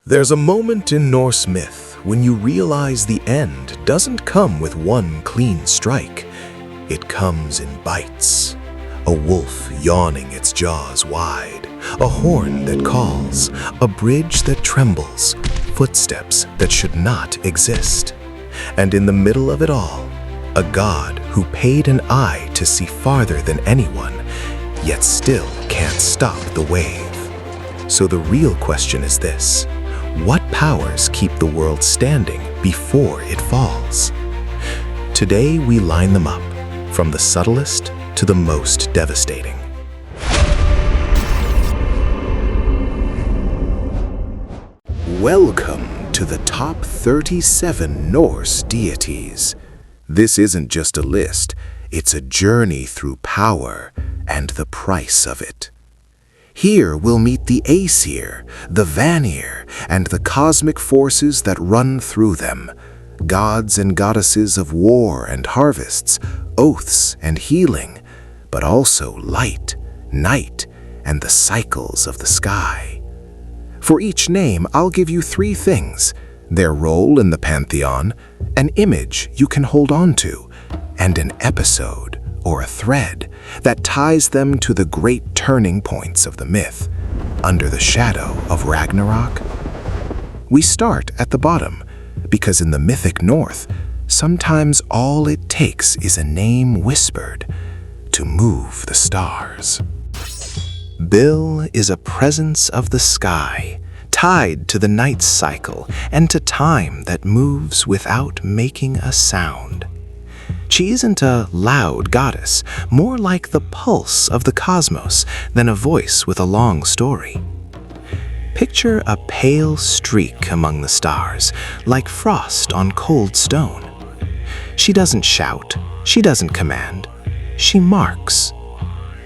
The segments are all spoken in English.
There's a moment in Norse myth when you realize the end doesn't come with one clean strike. It comes in bites. A wolf yawning its jaws wide, a horn that calls, a bridge that trembles, footsteps that should not exist. And in the middle of it all, a god who paid an eye to see farther than anyone, yet still can't stop the wave. So the real question is this: what powers keep the world standing before it falls? Today we line them up, from the subtlest to the most devastating. Welcome to the top 37 Norse deities. This isn't just a list, it's a journey through power and the price of it. Here we'll meet the Aesir, the Vanir, and the cosmic forces that run through them, gods and goddesses of war and harvests, oaths and healing, but also light, night, and the cycles of the sky. For each name, I'll give you 3 things: their role in the pantheon, an image you can hold on to, and an episode or a thread that ties them to the great turning points of the myth, under the shadow of Ragnarok. We start at the bottom, because in the mythic North, sometimes all it takes is a name whispered to move the stars. Bil is a presence of the sky, tied to the night cycle and to time that moves without making a sound. She isn't a loud goddess, more like the pulse of the cosmos than a voice with a long story. Picture a pale streak among the stars, like frost on cold stone. She doesn't shout, she doesn't command, she marks.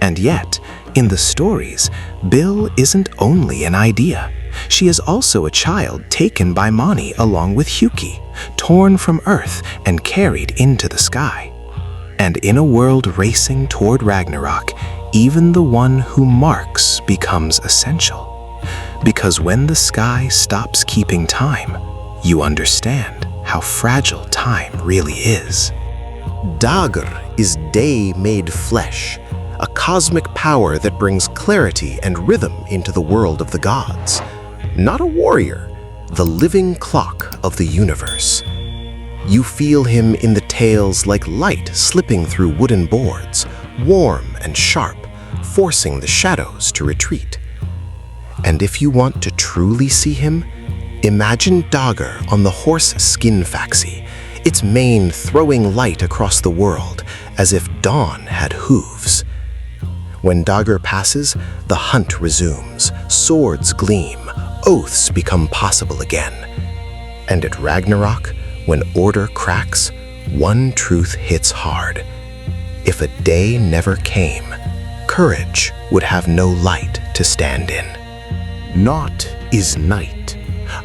And yet, in the stories, Bil isn't only an idea. She is also a child taken by Mani along with Huki, torn from earth and carried into the sky. And in a world racing toward Ragnarok, even the one who marks becomes essential. Because when the sky stops keeping time, you understand how fragile time really is. Dagr is day made flesh, a cosmic power that brings clarity and rhythm into the world of the gods. Not a warrior, the living clock of the universe. You feel him in the tales like light slipping through wooden boards, warm and sharp, forcing the shadows to retreat. And if you want to truly see him, imagine Dagr on the horse skin faxi, its mane throwing light across the world as if dawn had hooves. When Dagr passes, the hunt resumes, swords gleam, oaths become possible again. And at Ragnarok, when order cracks, one truth hits hard. If a day never came, courage would have no light to stand in. Nott is night,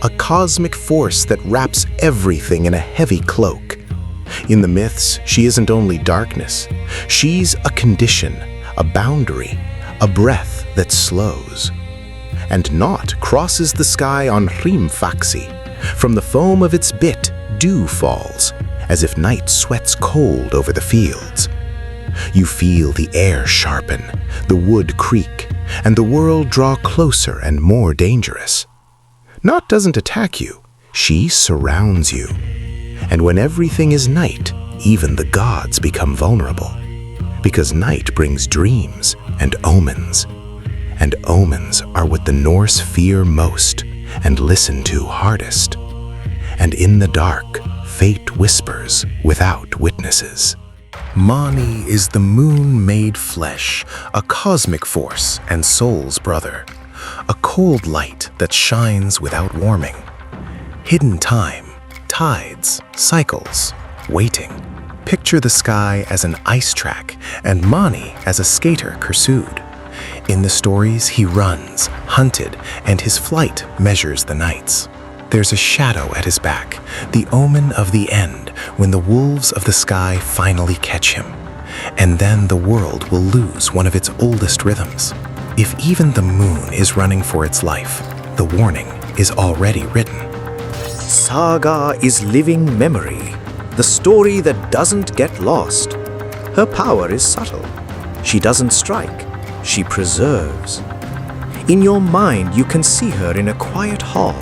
a cosmic force that wraps everything in a heavy cloak. In the myths, she isn't only darkness. She's a condition, a boundary, a breath that slows. And Nott crosses the sky on Hrimfaxi. From the foam of its bit, dew falls, as if night sweats cold over the fields. You feel the air sharpen, the wood creak, and the world draw closer and more dangerous. Nott doesn't attack you, she surrounds you. And when everything is night, even the gods become vulnerable. Because night brings dreams and omens. And omens are what the Norse fear most and listen to hardest. And in the dark, fate whispers without witnesses. Mani is the moon made flesh, a cosmic force and soul's brother. A cold light that shines without warming. Hidden time, tides, cycles, waiting. Picture the sky as an ice track and Mani as a skater pursued. In the stories, he runs, hunted, and his flight measures the nights. There's a shadow at his back, the omen of the end, when the wolves of the sky finally catch him. And then the world will lose one of its oldest rhythms. If even the moon is running for its life, the warning is already written. Sága is living memory, the story that doesn't get lost. Her power is subtle. She doesn't strike, she preserves. In your mind, you can see her in a quiet hall,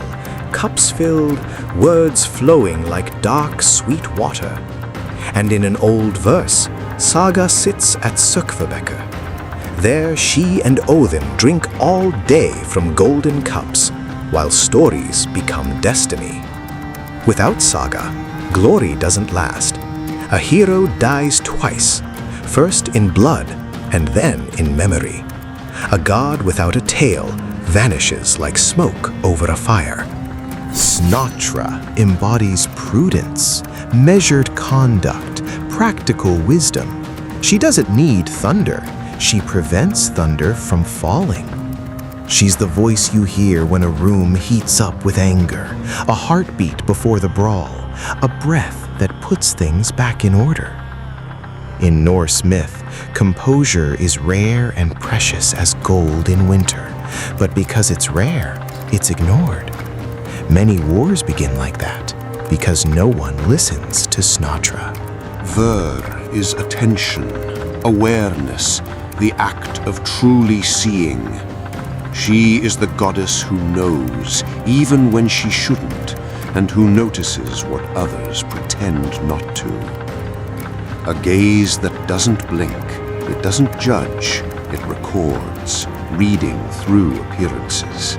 cups filled, words flowing like dark, sweet water. And in an old verse, Sága sits at Sjöfn. There she and Odin drink all day from golden cups, while stories become destiny. Without Sága, glory doesn't last. A hero dies twice, first in blood and then in memory. A god without a tale vanishes like smoke over a fire. Snotra embodies prudence, measured conduct, practical wisdom. She doesn't need thunder. She prevents thunder from falling. She's the voice you hear when a room heats up with anger, a heartbeat before the brawl, a breath that puts things back in order. In Norse myth, composure is rare and precious as gold in winter, but because it's rare, it's ignored. Many wars begin like that, because no one listens to Snotra. Ver is attention, awareness, the act of truly seeing. She is the goddess who knows, even when she shouldn't, and who notices what others pretend not to. A gaze that doesn't blink, it doesn't judge, it records, reading through appearances.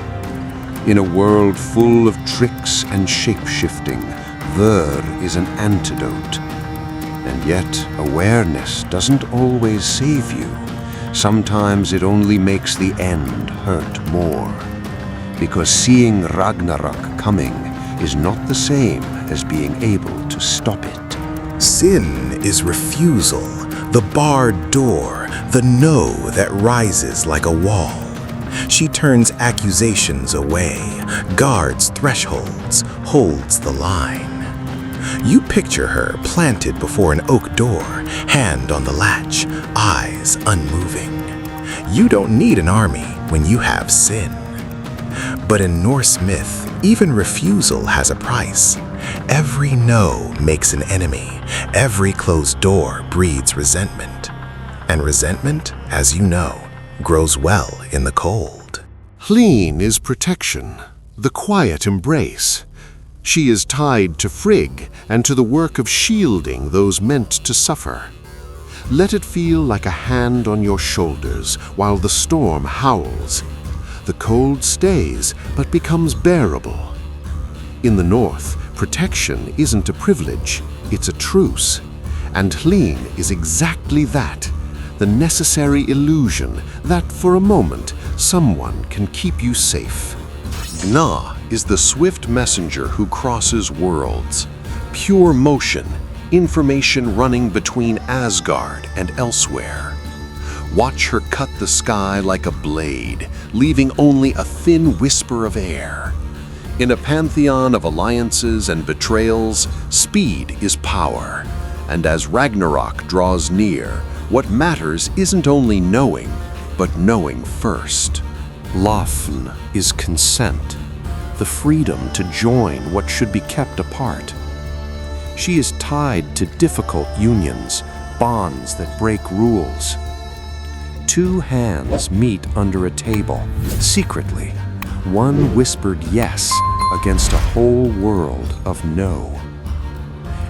In a world full of tricks and shape-shifting, Ver is an antidote. And yet, awareness doesn't always save you. Sometimes it only makes the end hurt more. Because seeing Ragnarok coming is not the same as being able to stop it. Sin is refusal, the barred door, the no that rises like a wall. She turns accusations away, guards thresholds, holds the line. You picture her planted before an oak door, hand on the latch, eyes unmoving. You don't need an army when you have sin. But in Norse myth, even refusal has a price. Every no makes an enemy. Every closed door breeds resentment. And resentment, as you know, grows well in the cold. Hlín is protection, the quiet embrace. She is tied to Frigg and to the work of shielding those meant to suffer. Let it feel like a hand on your shoulders while the storm howls. The cold stays but becomes bearable. In the north, protection isn't a privilege, it's a truce. And Hlín is exactly that, the necessary illusion that for a moment someone can keep you safe. Gna is the swift messenger who crosses worlds. Pure motion, information running between Asgard and elsewhere. Watch her cut the sky like a blade, leaving only a thin whisper of air. In a pantheon of alliances and betrayals, speed is power. And as Ragnarok draws near, what matters isn't only knowing, but knowing first. Lofn is consent, the freedom to join what should be kept apart. She is tied to difficult unions, bonds that break rules. Two hands meet under a table, secretly, one whispered yes against a whole world of no.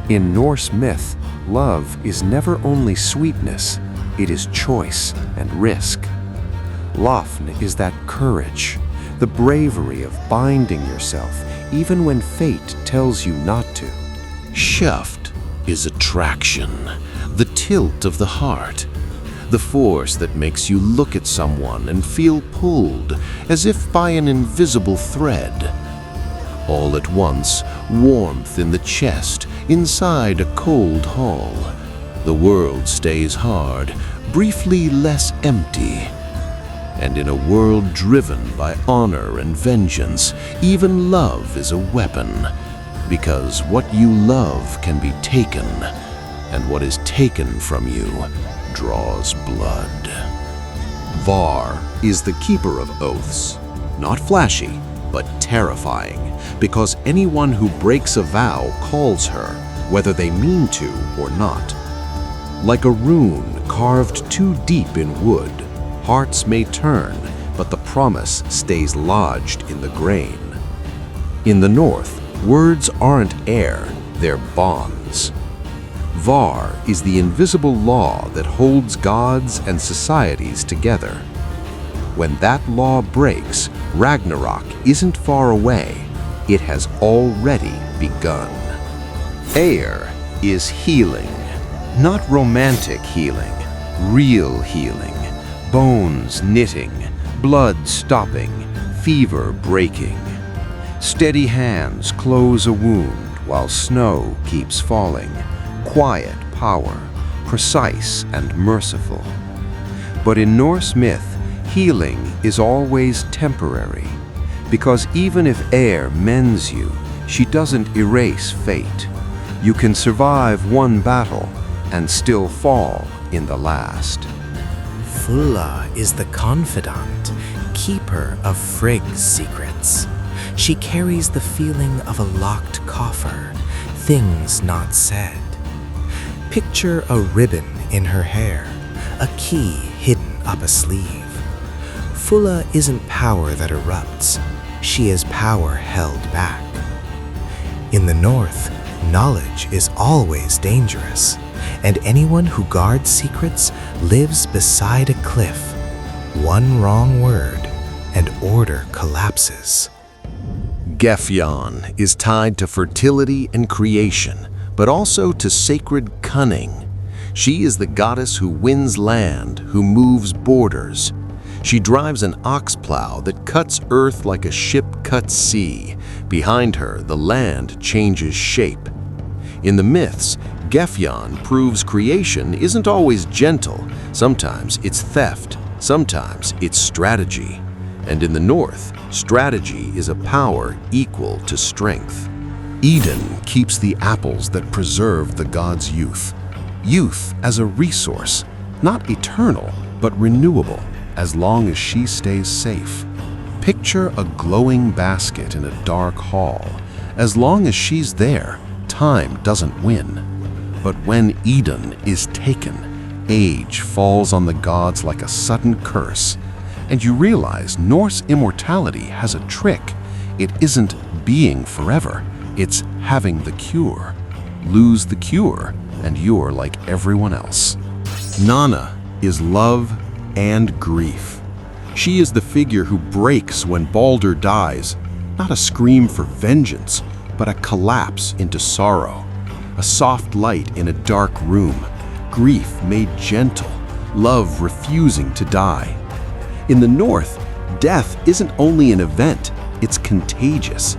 In Norse myth, love is never only sweetness, it is choice and risk. Lofn is that courage, the bravery of binding yourself even when fate tells you not to. Sjöfn is attraction, the tilt of the heart, the force that makes you look at someone and feel pulled as if by an invisible thread. All at once, warmth in the chest, inside a cold hall. The world stays hard, briefly less empty. And in a world driven by honor and vengeance, even love is a weapon. Because what you love can be taken, and what is taken from you draws blood. Var is the keeper of oaths. Not flashy, but terrifying, because anyone who breaks a vow calls her, whether they mean to or not. Like a rune carved too deep in wood, hearts may turn, but the promise stays lodged in the grain. In the north, words aren't air, they're bonds. Var is the invisible law that holds gods and societies together. When that law breaks, Ragnarok isn't far away, it has already begun. Eir is healing, not romantic healing, real healing, bones knitting, blood stopping, fever breaking. Steady hands close a wound while snow keeps falling, quiet power, precise and merciful. But in Norse myth, healing is always temporary, because even if Eir mends you, she doesn't erase fate. You can survive one battle and still fall in the last. Fulla is the confidant, keeper of Frigg's secrets. She carries the feeling of a locked coffer, things not said. Picture a ribbon in her hair, a key hidden up a sleeve. Fulla isn't power that erupts, she is power held back. In the north, knowledge is always dangerous, and anyone who guards secrets lives beside a cliff. One wrong word, and order collapses. Gefjon is tied to fertility and creation, but also to sacred cunning. She is the goddess who wins land, who moves borders. She drives an ox plow that cuts earth like a ship cuts sea. Behind her, the land changes shape. In the myths, Gefjon proves creation isn't always gentle. Sometimes it's theft, sometimes it's strategy. And in the north, strategy is a power equal to strength. Idunn keeps the apples that preserve the god's youth. Youth as a resource, not eternal, but renewable, as long as she stays safe. Picture a glowing basket in a dark hall. As long as she's there, time doesn't win. But when Idunn is taken, age falls on the gods like a sudden curse. And you realize Norse immortality has a trick. It isn't being forever, it's having the cure. Lose the cure, and you're like everyone else. Nanna is love and grief. She is the figure who breaks when Baldr dies, not a scream for vengeance, but a collapse into sorrow. A soft light in a dark room, grief made gentle, love refusing to die. In the north, death isn't only an event, it's contagious.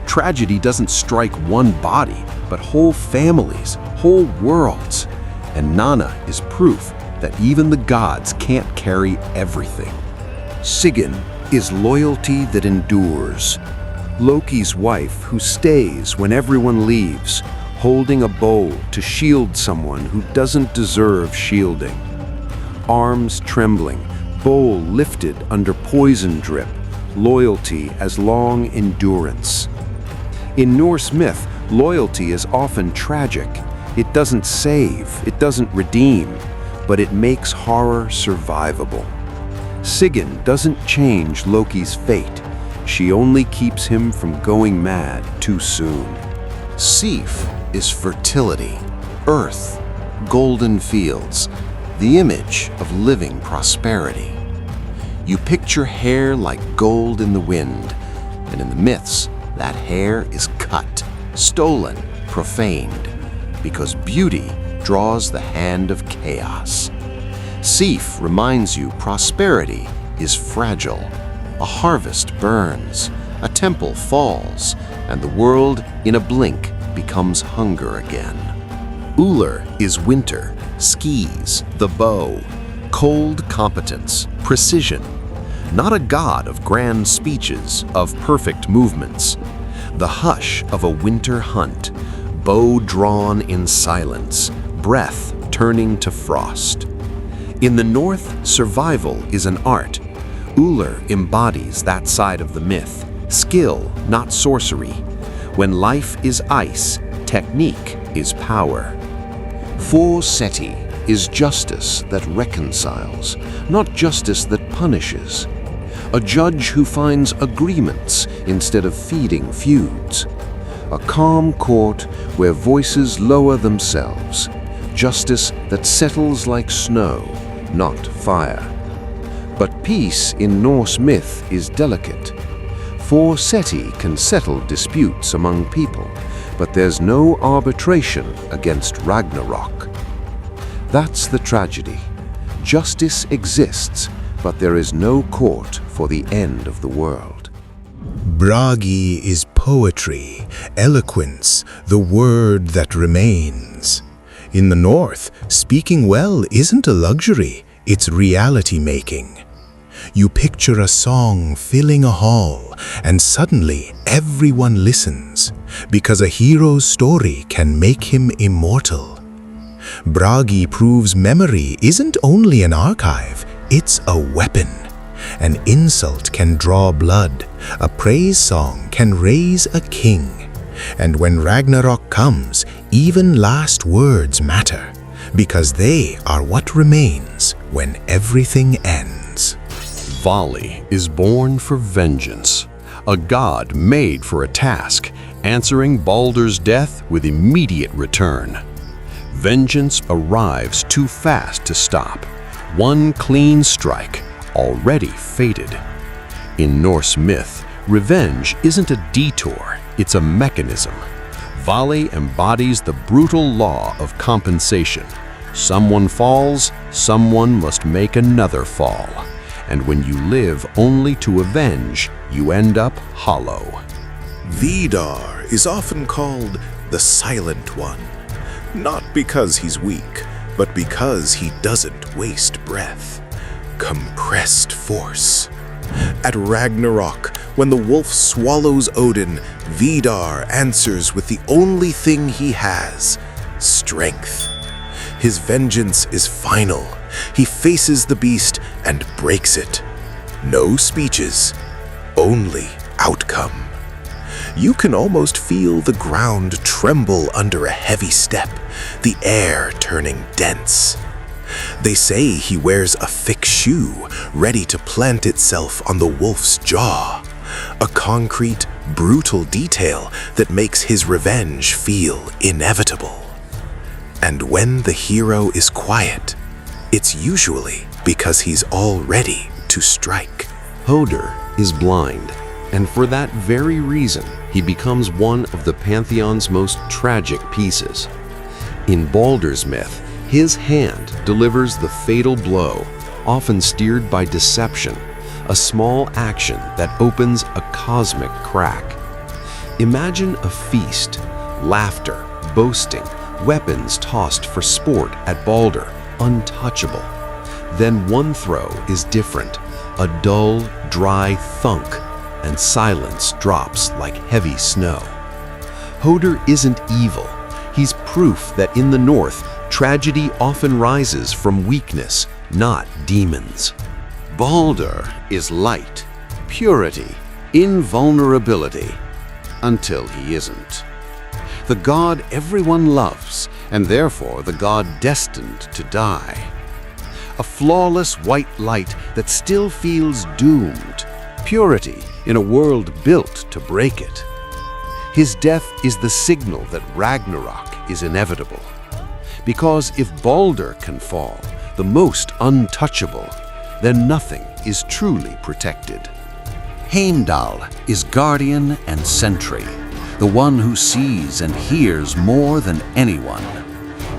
Tragedy doesn't strike one body, but whole families, whole worlds. And Nanna is proof that even the gods can't carry everything. Sigyn is loyalty that endures. Loki's wife who stays when everyone leaves, holding a bow to shield someone who doesn't deserve shielding. Arms trembling, bow lifted under poison drip, loyalty as long endurance. In Norse myth, loyalty is often tragic. It doesn't save, it doesn't redeem, but it makes horror survivable. Sigyn doesn't change Loki's fate. She only keeps him from going mad too soon. Sif is fertility, earth, golden fields, the image of living prosperity. You picture hair like gold in the wind, and in the myths, that hair is cut, stolen, profaned, because beauty draws the hand of chaos. Sif reminds you prosperity is fragile. A harvest burns, a temple falls, and the world, in a blink, becomes hunger again. Ullr is winter, skis, the bow, cold competence, precision. Not a god of grand speeches, of perfect movements. The hush of a winter hunt, bow drawn in silence, breath turning to frost. In the north, survival is an art. Ullr embodies that side of the myth, Skill, not sorcery. When life is ice, technique is power. Forseti is justice that reconciles, not justice that punishes. A judge who finds agreements instead of feeding feuds. A calm court where voices lower themselves. Justice that settles like snow, not fire. But peace in Norse myth is delicate. Forseti can settle disputes among people, but there's no arbitration against Ragnarok. That's the tragedy. Justice exists, but there is no court for the end of the world. Bragi is poetry, eloquence, the word that remains. In the North, speaking well isn't a luxury, it's reality-making. You picture a song filling a hall, and suddenly everyone listens, because a hero's story can make him immortal. Bragi proves memory isn't only an archive, it's a weapon. An insult can draw blood, a praise song can raise a king. And when Ragnarok comes, even last words matter, because they are what remains when everything ends. Vali is born for vengeance, a god made for a task, answering Baldr's death with immediate return. Vengeance arrives too fast to stop. One clean strike, already fated. In Norse myth, revenge isn't a detour, it's a mechanism. Vali embodies the brutal law of compensation. Someone falls, someone must make another fall. And when you live only to avenge, you end up hollow. Vidar is often called the Silent One, not because he's weak, but because he doesn't waste breath. Compressed force. At Ragnarok, when the wolf swallows Odin, Vidar answers with the only thing he has, strength. His vengeance is final. He faces the beast and breaks it. No speeches, only outcome. You can almost feel the ground tremble under a heavy step, the air turning dense. They say he wears a thick shoe, ready to plant itself on the wolf's jaw. A concrete, brutal detail that makes his revenge feel inevitable. And when the hero is quiet, it's usually because he's all ready to strike. Hödr is blind, and for that very reason, he becomes one of the Pantheon's most tragic pieces. In Baldr's myth, his hand delivers the fatal blow, often steered by deception, a small action that opens a cosmic crack. Imagine a feast, laughter, boasting, weapons tossed for sport at Baldr, untouchable. Then one throw is different, a dull, dry thunk, and silence drops like heavy snow. Hödr isn't evil. He's proof that in the North, tragedy often rises from weakness, not demons. Baldr is light, purity, invulnerability, until he isn't. The god everyone loves, and therefore the god destined to die. A flawless white light that still feels doomed, purity in a world built to break it. His death is the signal that Ragnarok is inevitable. Because if Baldr can fall, the most untouchable, then nothing is truly protected. Heimdallr is guardian and sentry, the one who sees and hears more than anyone.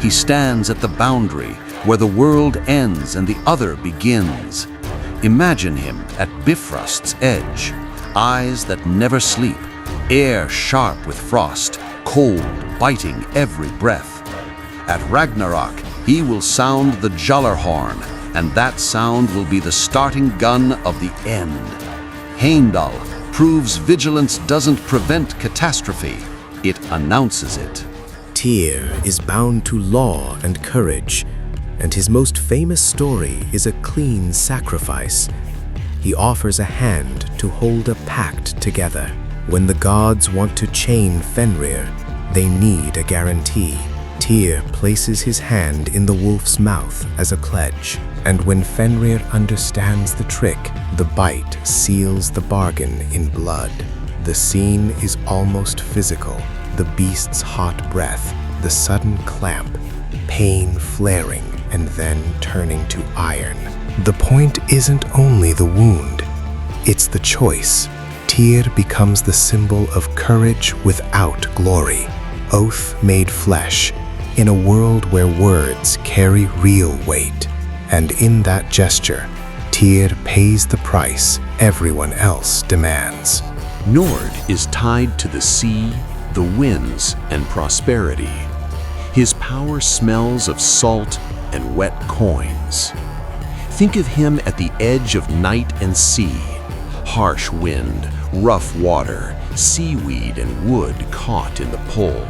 He stands at the boundary where the world ends and the other begins. Imagine him at Bifrost's edge, eyes that never sleep, air sharp with frost, cold biting every breath. At Ragnarok, he will sound the Gjallarhorn, and that sound will be the starting gun of the end. Heimdallr proves vigilance doesn't prevent catastrophe, it announces it. Tyr is bound to law and courage, and his most famous story is a clean sacrifice. he offers a hand to hold a pact together. When the gods want to chain Fenrir, they need a guarantee. Tyr places his hand in the wolf's mouth as a pledge, and when Fenrir understands the trick, the bite seals the bargain in blood. The scene is almost physical. The beast's hot breath, the sudden clamp, pain flaring and then turning to iron. The point isn't only the wound, it's the choice. Tyr becomes the symbol of courage without glory, oath made flesh, in a world where words carry real weight. And in that gesture, Tyr pays the price everyone else demands. Njord is tied to the sea, the winds, and prosperity. His power smells of salt and wet coins. Think of him at the edge of night and sea. Harsh wind, rough water, seaweed and wood caught in the pull.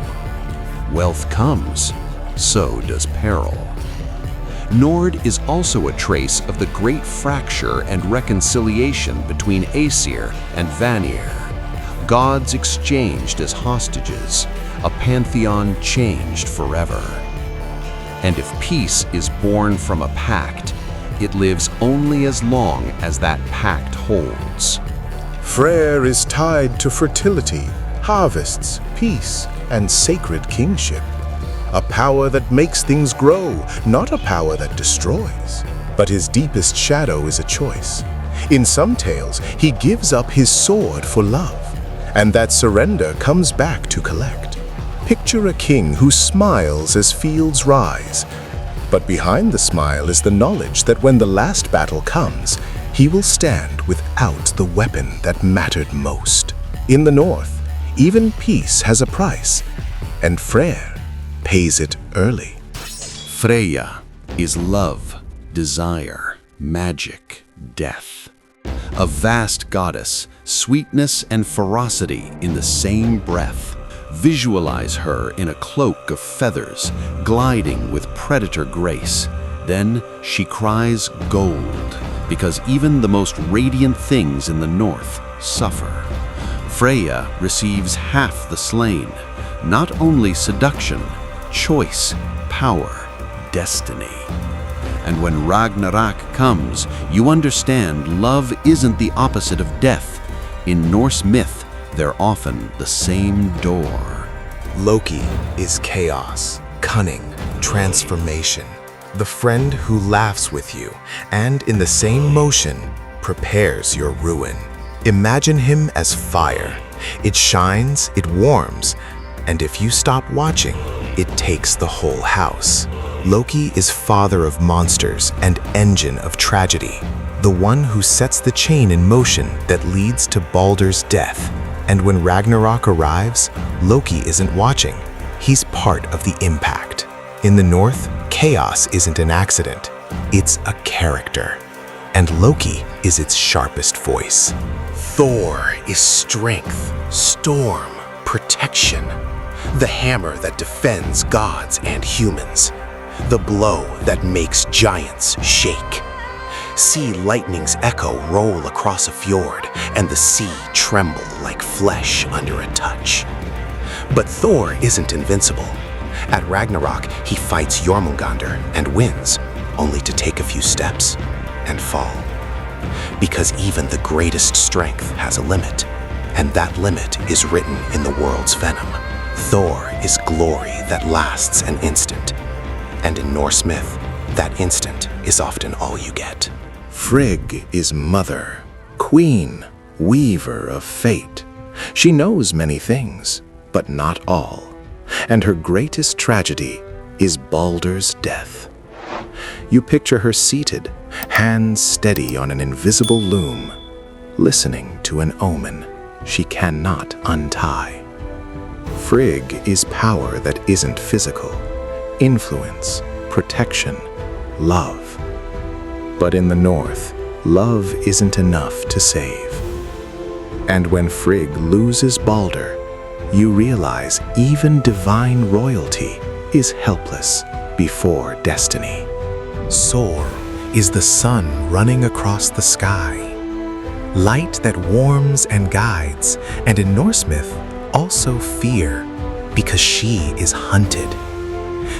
Wealth comes, so does peril. Njord is also a trace of the great fracture and reconciliation between Aesir and Vanir. Gods exchanged as hostages, a pantheon changed forever. And if peace is born from a pact, it lives only as long as that pact holds. Freyr is tied to fertility, harvests, peace, and sacred kingship. A power that makes things grow, not a power that destroys. But his deepest shadow is a choice. In some tales, he gives up his sword for love, and that surrender comes back to collect. Picture a king who smiles as fields rise, but behind the smile is the knowledge that when the last battle comes, he will stand without the weapon that mattered most. In the north, even peace has a price, and Freyr pays it early. Freyja is love, desire, magic, death. A vast goddess, sweetness and ferocity in the same breath. Visualize her in a cloak of feathers, gliding with predator grace. Then she cries gold, because even the most radiant things in the north suffer. Freyja receives half the slain, not only seduction, choice, power, destiny. And when Ragnarok comes, you understand love isn't the opposite of death. In Norse myth, they're often the same door. Loki is chaos, cunning, transformation. The friend who laughs with you and in the same motion prepares your ruin. Imagine him as fire. It shines, it warms, and if you stop watching, it takes the whole house. Loki is father of monsters and engine of tragedy, the one who sets the chain in motion that leads to Baldr's death. And when Ragnarok arrives, Loki isn't watching. He's part of the impact. In the north, chaos isn't an accident. It's a character. And Loki is its sharpest voice. Thor is strength, storm, protection. The hammer that defends gods and humans. The blow that makes giants shake. See lightning's echo roll across a fjord, and the sea tremble like flesh under a touch. But Thor isn't invincible. At Ragnarok, he fights Jormungandr and wins, only to take a few steps and fall. Because even the greatest strength has a limit, and that limit is written in the world's venom. Thor is glory that lasts an instant, and in Norse myth, that instant is often all you get. Frigg is mother, queen, weaver of fate. She knows many things, but not all. And her greatest tragedy is Baldr's death. You picture her seated, hands steady on an invisible loom, listening to an omen she cannot untie. Frigg is power that isn't physical, influence, protection, love. But in the north, love isn't enough to save. And when Frigg loses Baldr, you realize even divine royalty is helpless before destiny. Sor is the sun running across the sky. light that warms and guides, and in Norse myth, also fear, because she is hunted.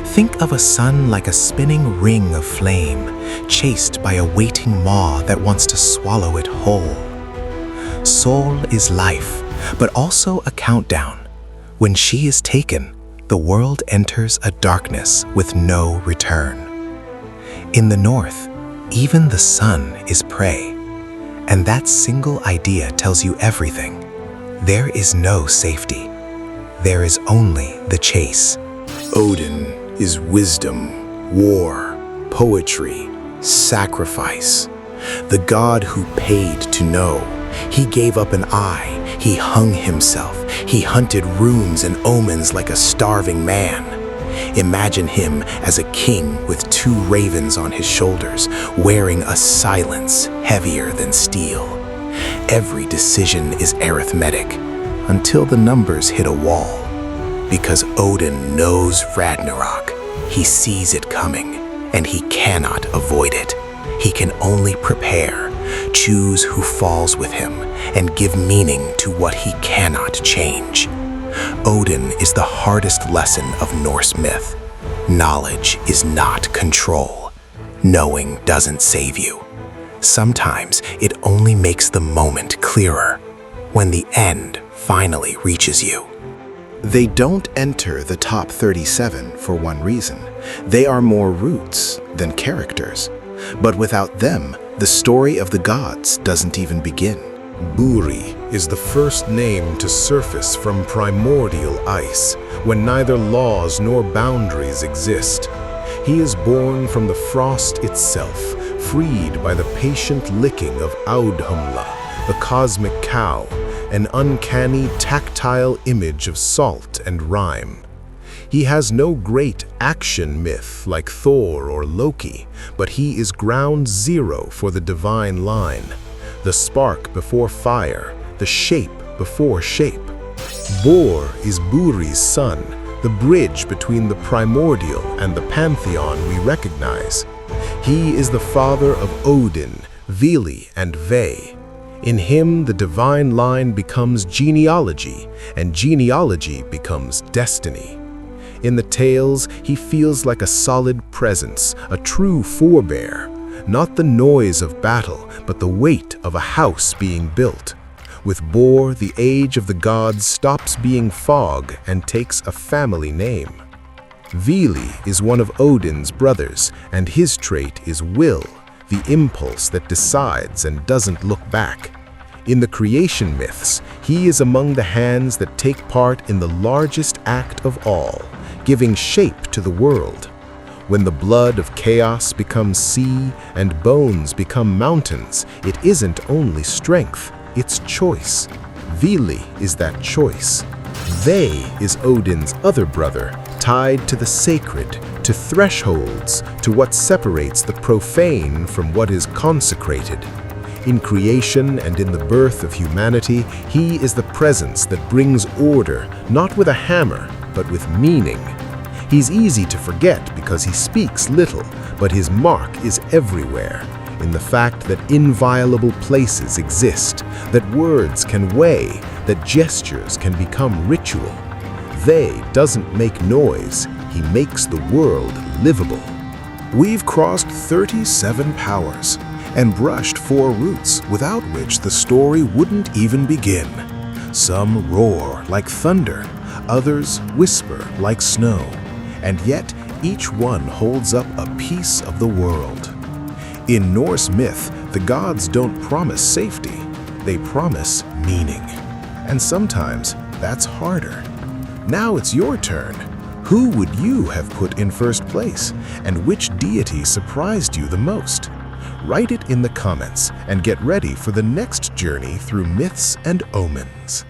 Think of a sun like a spinning ring of flame, chased by a waiting maw that wants to swallow it whole. Soul is life, but also a countdown. When she is taken, the world enters a darkness with no return. In the north, even the sun is prey, and that single idea tells you everything. There is no safety. There is only the chase. Odin is wisdom, war, poetry, sacrifice. The god who paid to know. He gave up an eye, he hung himself, he hunted runes and omens like a starving man. Imagine him as a king with 2 ravens on his shoulders, wearing a silence heavier than steel. Every decision is arithmetic, until the numbers hit a wall. Because Odin knows Ragnarok, he sees it coming, and he cannot avoid it. He can only prepare, choose who falls with him, and give meaning to what he cannot change. Odin is the hardest lesson of Norse myth. Knowledge is not control. Knowing doesn't save you. Sometimes it only makes the moment clearer, when the end finally reaches you. They don't enter the top 37 for one reason. They are more roots than characters. But without them, the story of the gods doesn't even begin. Buri is the first name to surface from primordial ice, when neither laws nor boundaries exist. He is born from the frost itself, freed by the patient licking of Audhumla, the cosmic cow, an uncanny tactile image of salt and rime. He has no great action myth like Thor or Loki, but he is ground zero for the divine line. The spark before fire, the shape before shape. Bor is Buri's son, the bridge between the primordial and the pantheon we recognize. He is the father of Odin, Vili, and Ve. In him, the divine line becomes genealogy, and genealogy becomes destiny. In the tales, he feels like a solid presence, a true forebear. Not the noise of battle, but the weight of a house being built. With Bor, the age of the gods stops being fog and takes a family name. Vili is one of Odin's brothers, and his trait is will, the impulse that decides and doesn't look back. In the creation myths, he is among the hands that take part in the largest act of all, giving shape to the world. When the blood of chaos becomes sea and bones become mountains, it isn't only strength, it's choice. Vili is that choice. Ve is Odin's other brother, tied to the sacred, to thresholds, to what separates the profane from what is consecrated. In creation and in the birth of humanity, he is the presence that brings order, not with a hammer, but with meaning. He's easy to forget because he speaks little, but his mark is everywhere, in the fact that inviolable places exist, that words can weigh, that gestures can become ritual. They doesn't make noise, he makes the world livable. We've crossed 37 powers and brushed 4 roots without which the story wouldn't even begin. Some roar like thunder, others whisper like snow, and yet each one holds up a piece of the world. In Norse myth, the gods don't promise safety, they promise meaning. And sometimes that's harder. Now it's your turn. Who would you have put in first place, and which deity surprised you the most? Write it in the comments and get ready for the next journey through myths and omens.